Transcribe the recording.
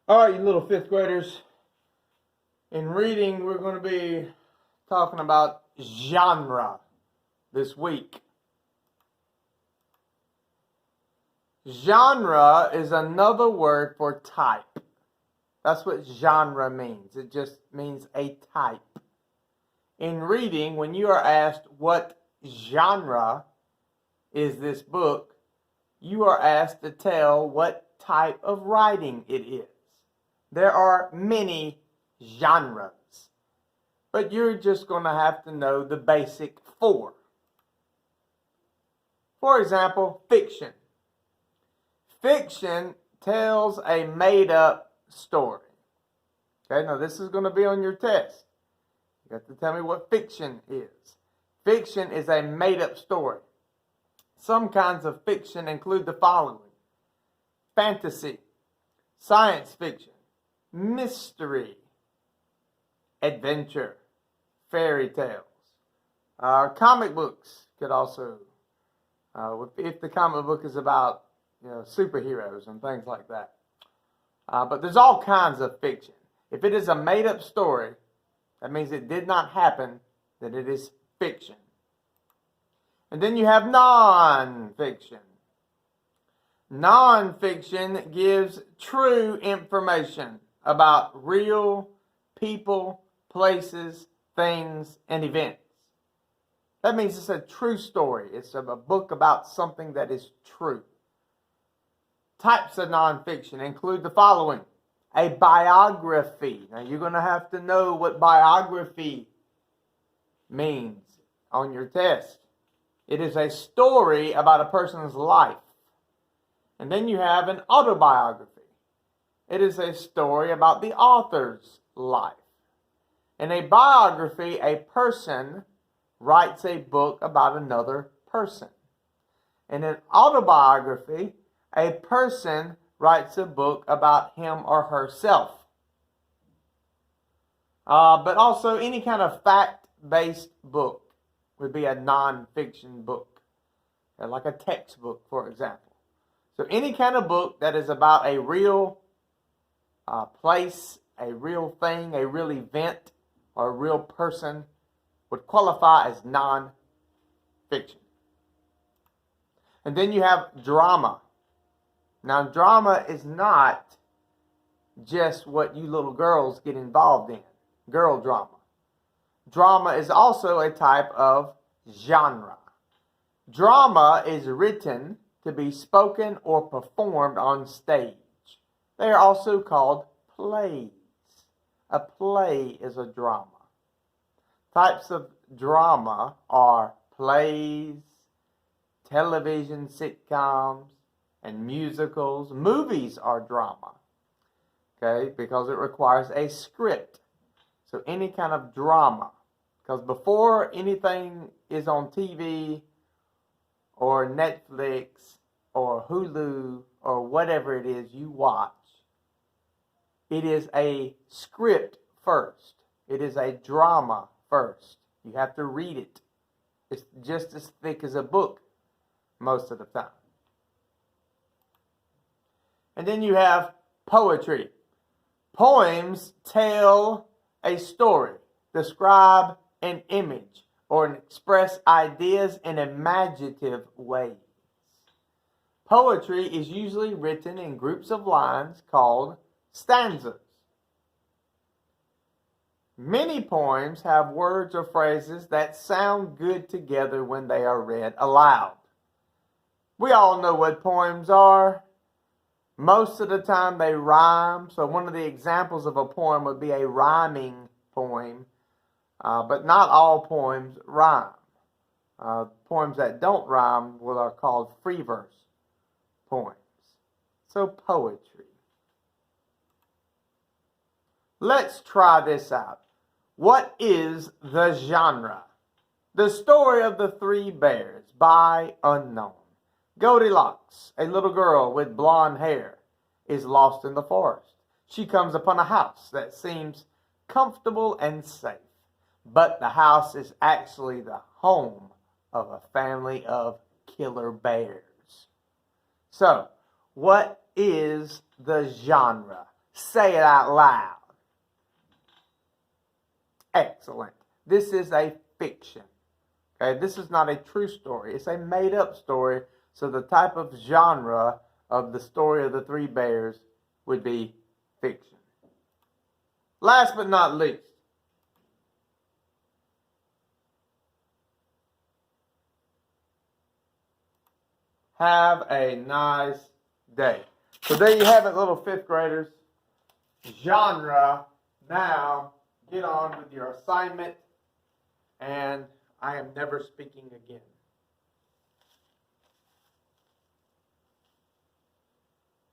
All right, you little fifth graders. In reading, we're going to be talking about genre this week. Genre is another word for type. That's what genre means. It just means a type. In reading, when you are asked what genre is this book, you are asked to tell what type of writing it is. There are many genres, but you're just going to have to know the basic four. For example, fiction. Fiction tells a made-up story. Okay, now this is going to be on your test. You have to tell me what fiction is. Fiction is a made-up story. Some kinds of fiction include the following: fantasy, science fiction, mystery, adventure, fairy tales. Comic books could also, if the comic book is about superheroes and things like that. But there's all kinds of fiction. If it is a made-up story, that means it did not happen, that it is fiction. And then you have non-fiction. Non-fiction gives true information about real people, places, things, and events. That means it's a true story. It's a book about something that is true. Types of nonfiction include the following: a biography. Now you're going to have to know what biography means on your test. It is a story about a person's life. And then you have an autobiography. It is a story about the author's life. In a biography, a person writes a book about another person. In an autobiography, a person writes a book about him or herself. But also any kind of fact-based book would be a non-fiction book, like a textbook, for example. So any kind of book that is about a real place, a real thing, a real event, or a real person would qualify as non-fiction. And then you have drama. Now, drama is not just what you little girls get involved in, girl drama. Drama is also a type of genre. Drama is written to be spoken or performed on stage. They are also called plays. A play is a drama. Types of drama are plays, television sitcoms, and musicals. Movies are drama, okay, because it requires a script. So any kind of drama, because before anything is on TV or Netflix or Hulu or whatever it is you watch, it is a script first. It is a drama first. You have to read it. It's just as thick as a book most of the time. And then you have poetry. Poems tell a story, describe an image, or express ideas in imaginative ways. Poetry is usually written in groups of lines called stanzas. Many poems have words or phrases that sound good together when they are read aloud. We all know what poems are. Most of the time they rhyme. So one of the examples of a poem would be a rhyming poem. But not all poems rhyme. Poems that don't rhyme are called free verse poems. So poetry. Let's try this out. What is the genre? The Story of the Three Bears by Unknown. Goldilocks, a little girl with blonde hair, is lost in the forest. She comes upon a house that seems comfortable and safe, but the house is actually the home of a family of killer bears. So, what is the genre? Say it out loud. Excellent. This is a fiction. Okay, this is not a true story. It's a made-up story. So the type of genre of the story of the three bears would be fiction. Last but not least, have a nice day. So there you have it, little fifth graders. Genre. Now, get on with your assignment, and I am never speaking again.